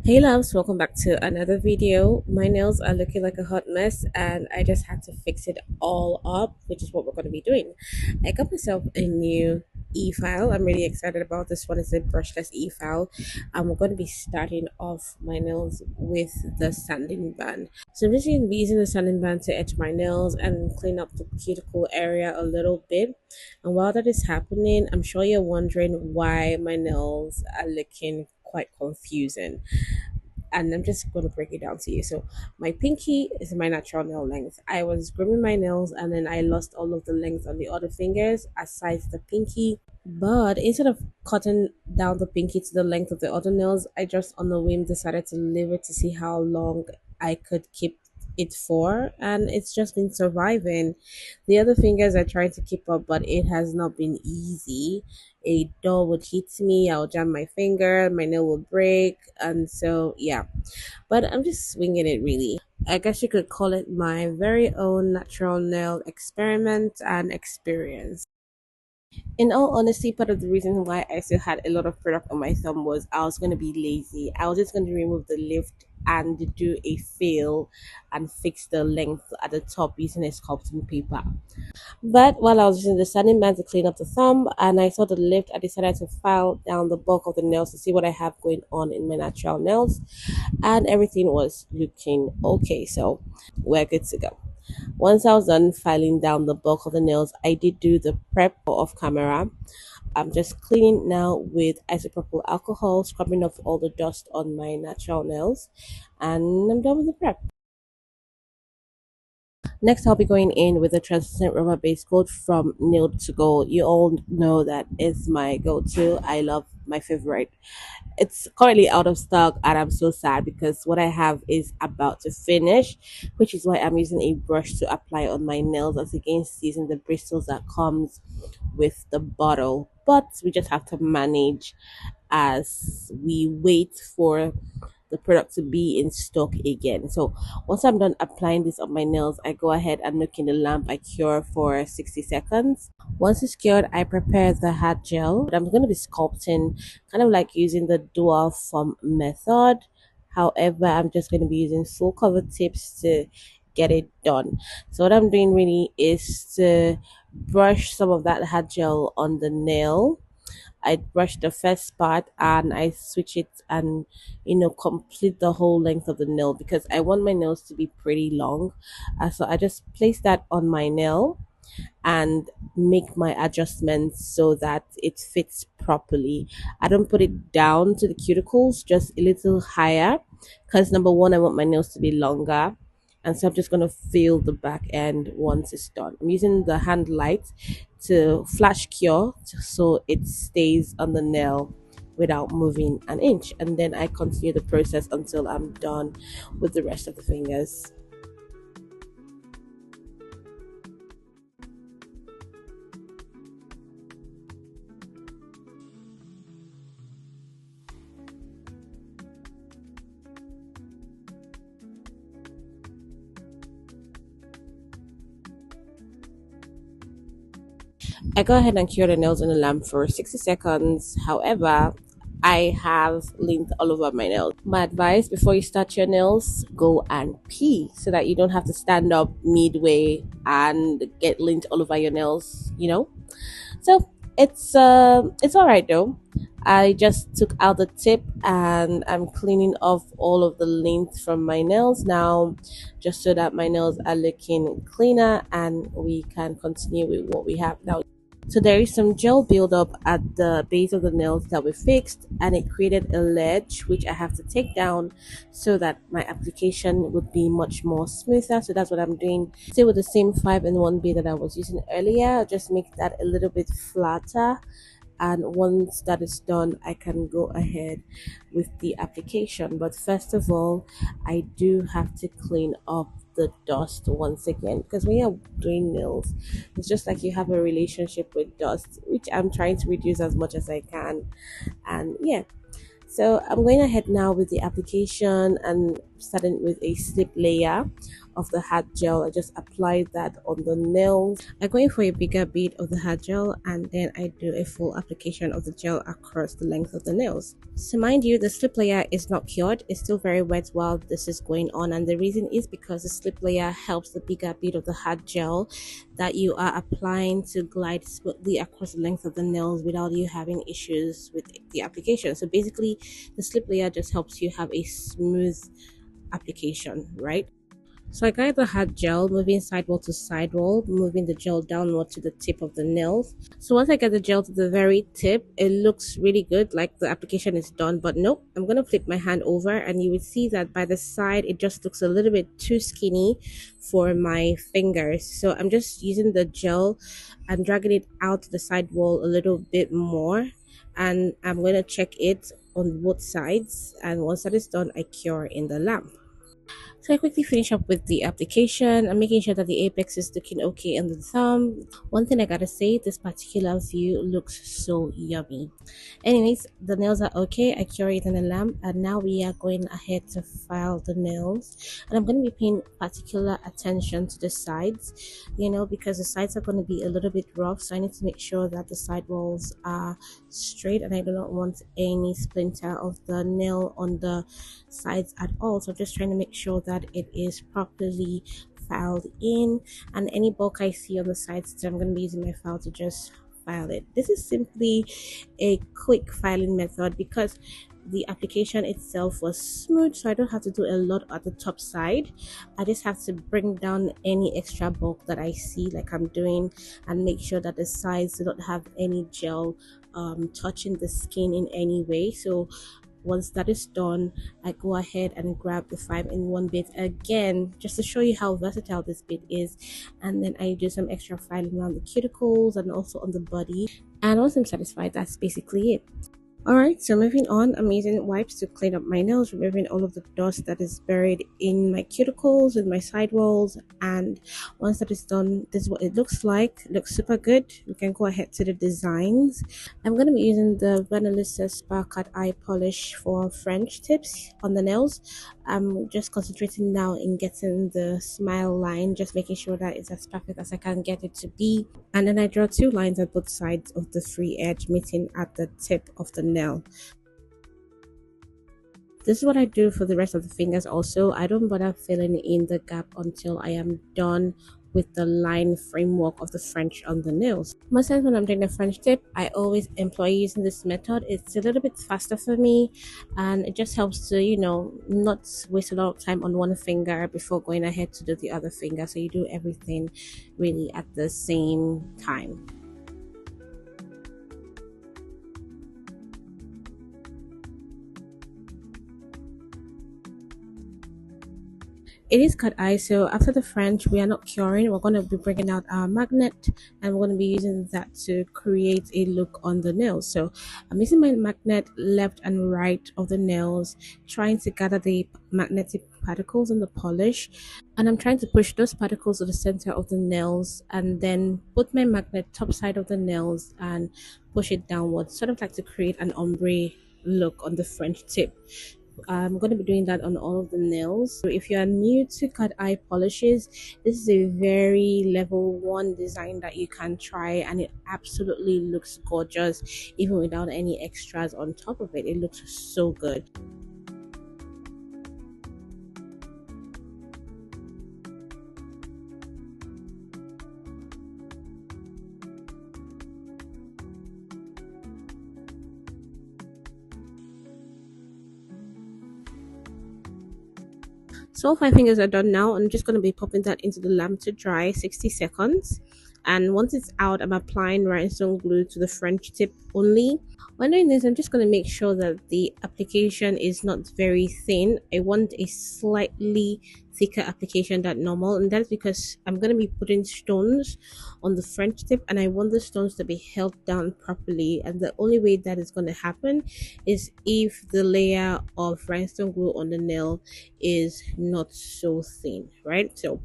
Hey loves, welcome back to another video. My nails are looking like a hot mess and I just had to fix it all up, which is what we're going to be doing. I got myself a new e-file. I'm really excited about this one. It's a brushless e-file and we're going to be starting off my nails with the sanding band. So I'm just going to be using the sanding band to etch my nails and clean up the cuticle area a little bit. And while that is happening, I'm sure you're wondering why my nails are looking quite confusing, and I'm just going to break it down to you. So, my pinky is my natural nail length. I was grooming my nails and then I lost all of the length on the other fingers aside the pinky. But instead of cutting down the pinky to the length of the other nails, I just on the whim decided to leave it to see how long I could keep it for, and it's just been surviving. The other fingers are trying to keep up, but it has not been easy. A door would hit me, I'll jam my finger, my nail will break, and so yeah. But I'm just swinging it really. I guess you could call it my very own natural nail experiment and experience. In all honesty, part of the reason why I still had a lot of product on my thumb was I was going to be lazy. I was just going to remove the lift and do a fill and fix the length at the top using a sculpting paper. But while I was using the sanding band to clean up the thumb and I saw the lift, I decided to file down the bulk of the nails to see what I have going on in my natural nails, and everything was looking okay. So we're good to go. Once I was done filing down the bulk of the nails, I did do the prep off camera. I'm just cleaning now with isopropyl alcohol, scrubbing off all the dust on my natural nails, and I'm done with the prep. Next, I'll be going in with a translucent rubber base coat from Nailed to Gold. You all know that is my go-to. I love my favorite. It's currently out of stock and I'm so sad because what I have is about to finish, which is why I'm using a brush to apply on my nails as against using the bristles that comes with the bottle. But we just have to manage as we wait for the product to be in stock again. So once I'm done applying this on my nails, I go ahead and look in the lamp. I cure for 60 seconds. Once it's cured, I prepare the hard gel. I'm going to be sculpting, kind of like using the dual form method. However, I'm just going to be using full cover tips to get it done. So what I'm doing really is to brush some of that hard gel on the nail. I brush the first part and I switch it and complete the whole length of the nail because I want my nails to be pretty long. So I just place that on my nail and make my adjustments so that it fits properly. I don't put it down to the cuticles, just a little higher because number one, I want my nails to be longer. And so I'm just going to feel the back end once it's done. I'm using the hand light to flash cure so it stays on the nail without moving an inch. And then I continue the process until I'm done with the rest of the fingers. I go ahead and cure the nails in the lamp for 60 seconds. However, I have lint all over my nails. My advice before you start your nails, go and pee so that you don't have to stand up midway and get lint all over your nails. So it's all right though. I just took out the tip and I'm cleaning off all of the lint from my nails now, just so that my nails are looking cleaner and we can continue with what we have now. So there is some gel buildup at the base of the nails that we fixed, and it created a ledge which I have to take down so that my application would be much more smoother. So that's what I'm doing. Still with the same 5-in-1 bead that I was using earlier, I'll just make that a little bit flatter, and once that is done I can go ahead with the application. But first of all, I do have to clean up the dust once again, because when you're doing nails, it's just like you have a relationship with dust, which I'm trying to reduce as much as I can. And yeah, so I'm going ahead now with the application and starting with a slip layer of the hard gel. I just applied that on the nails. I go in for a bigger bit of the hard gel, and then I do a full application of the gel across the length of the nails. So mind you, the slip layer is not cured, it's still very wet while this is going on, and the reason is because the slip layer helps the bigger bit of the hard gel that you are applying to glide smoothly across the length of the nails without you having issues with the application. So basically, the slip layer just helps you have a smooth application, right? So I got the hard gel, moving sidewall to sidewall, moving the gel downward to the tip of the nails. So once I get the gel to the very tip, it looks really good, like the application is done. But nope, I'm going to flip my hand over and you would see that by the side, it just looks a little bit too skinny for my fingers. So I'm just using the gel and dragging it out to the sidewall a little bit more. And I'm going to check it on both sides. And once that is done, I cure in the lamp. So I quickly finish up with the application. I'm making sure that the apex is looking okay on the thumb. One thing I gotta say, this particular view looks so yummy. Anyways, the nails are okay. I cure it in a lamp, and now we are going ahead to file the nails. And I'm going to be paying particular attention to the sides, because the sides are going to be a little bit rough. So I need to make sure that the side walls are straight, and I do not want any splinter of the nail on the sides at all. So I'm just trying to make sure that it is properly filed in, and any bulk I see on the sides, so I'm going to be using my file to just file it. This is simply a quick filing method because the application itself was smooth, so I don't have to do a lot at the top side. I just have to bring down any extra bulk that I see like I'm doing, and make sure that the sides do not have any gel touching the skin in any way. So once that is done, I go ahead and grab the 5-in-1 bit again, just to show you how versatile this bit is, and then I do some extra filing around the cuticles and also on the body. And once I'm satisfied, that's basically it. Alright, so moving on, I'm using wipes to clean up my nails, removing all of the dust that is buried in my cuticles and my sidewalls. And once that is done, this is what it looks like. It looks super good. You can go ahead to the designs. I'm going to be using the Venalisa Spar cut eye polish for French tips on the nails. I'm just concentrating now in getting the smile line, just making sure that it's as perfect as I can get it to be. And then I draw 2 lines at both sides of the free edge, meeting at the tip of the nail. This is what I do for the rest of the fingers also. I don't bother filling in the gap until I am done with the line framework of the French on the nails. Most times when I'm doing a French tip, I always employ using this method. It's a little bit faster for me, and it just helps to, not waste a lot of time on one finger before going ahead to do the other finger. So you do everything really at the same time. It is cut eye, so after the French, we are not curing. We're going to be bringing out our magnet, and we're going to be using that to create a look on the nails. So I'm using my magnet left and right of the nails, trying to gather the magnetic particles in the polish, and I'm trying to push those particles to the center of the nails, and then put my magnet top side of the nails and push it downwards, sort of like to create an ombre look on the French tip. I'm going to be doing that on all of the nails. So if you are new to cut eye polishes, this is a very level 1 design that you can try, and it absolutely looks gorgeous even without any extras on top of it. It looks so good. So all 5 fingers are done now. I'm just going to be popping that into the lamp to dry 60 seconds. And once it's out, I'm applying rhinestone glue to the French tip only. When doing this, I'm just going to make sure that the application is not very thin. I want a slightly thicker application than normal, and that's because I'm going to be putting stones on the French tip, and I want the stones to be held down properly. And the only way that is going to happen is if the layer of rhinestone glue on the nail is not so thin, right? So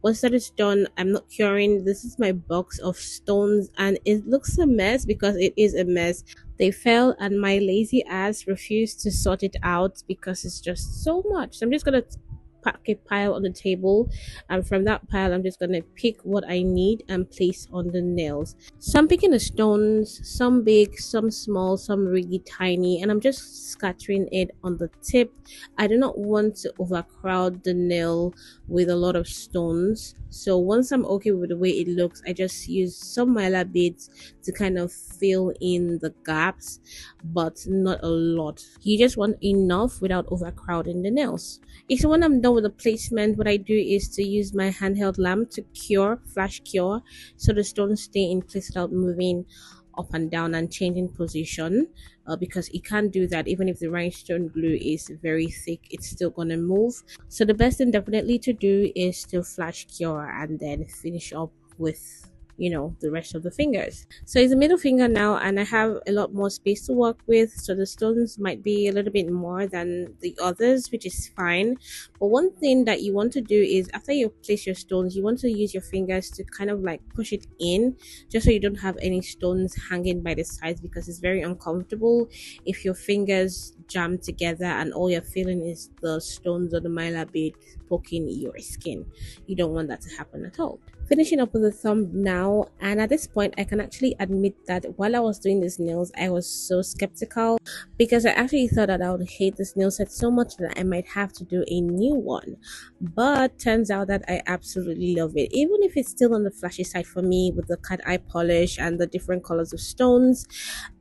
once that is done, I'm not curing. This is my box of stones, and it looks a mess because it is a mess. They fell, and my lazy ass refused to sort it out because it's just so much. So I'm just gonna pack a pile on the table, and from that pile I'm just gonna pick what I need and place on the nails. So I'm picking the stones, some big, some small, some really tiny, and I'm just scattering it on the tip. I do not want to overcrowd the nail with a lot of stones. So once I'm okay with the way it looks, I just use some mylar beads to kind of fill in the gaps, but not a lot. You just want enough without overcrowding the nails. Okay, so when I'm done with the placement, what I do is to use my handheld lamp to flash cure, so the stones stay in place without moving up and down and changing position, because it can't do that. Even if the rhinestone glue is very thick, it's still gonna move. So the best thing definitely to do is to flash cure and then finish up with, you know, the rest of the fingers. So it's a middle finger now, and I have a lot more space to work with, so the stones might be a little bit more than the others, which is fine. But one thing that you want to do is, after you place your stones, you want to use your fingers to kind of like push it in, just so you don't have any stones hanging by the sides, because it's very uncomfortable if your fingers jam together and all you're feeling is the stones or the mylar bead poking your skin. You don't want that to happen at all. Finishing up with the thumb now, and at this point I can actually admit that while I was doing these nails I was so skeptical, because I actually thought that I would hate this nail set so much that I might have to do a new one. But turns out that I absolutely love it, even if it's still on the flashy side for me with the cat eye polish and the different colors of stones.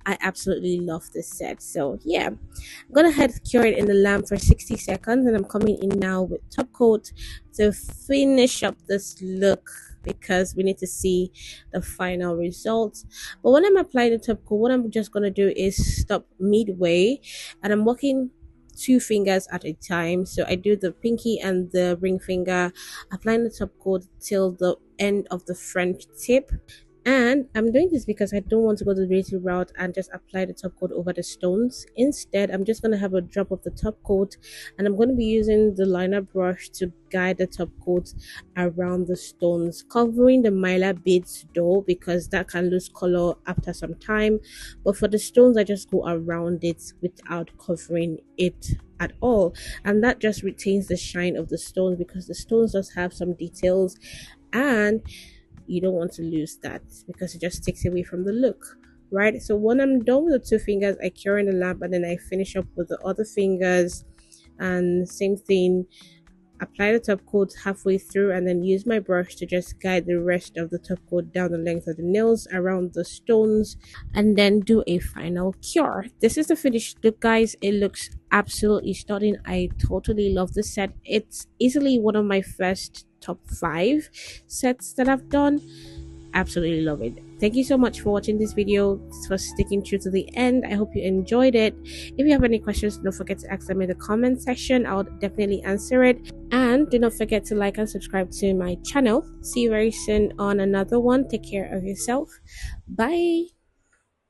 I absolutely love this set. So yeah, I'm gonna head cure it in the lamp for 60 seconds, and I'm coming in now with top coat to finish up this look, because we need to see the final result. But when I'm applying the top coat, what I'm just gonna do is stop midway, and I'm working two fingers at a time. So I do the pinky and the ring finger, applying the top coat till the end of the French tip. And I'm doing this because I don't want to go the dirty route and just apply the top coat over the stones. Instead, I'm just going to have a drop of the top coat, and I'm going to be using the liner brush to guide the top coat around the stones, covering the mylar beads though, because that can lose color after some time. But for the stones, I just go around it without covering it at all, and that just retains the shine of the stones, because the stones just have some details, and you don't want to lose that because it just takes away from the look, right? So when I'm done with the two fingers, I cure in the lamp, and then I finish up with the other fingers, and same thing, apply the top coat halfway through, and then use my brush to just guide the rest of the top coat down the length of the nails around the stones, and then do a final cure. This is the finished look, guys. It looks absolutely stunning. I totally love this set. It's easily one of my first top 5 sets that I've done. Absolutely love it. Thank you so much for watching this video, for sticking true to the end. I hope you enjoyed it. If you have any questions, don't forget to ask them in the comment section. I'll definitely answer it. And do not forget to like and subscribe to my channel. See you very soon on another one. Take care of yourself. Bye.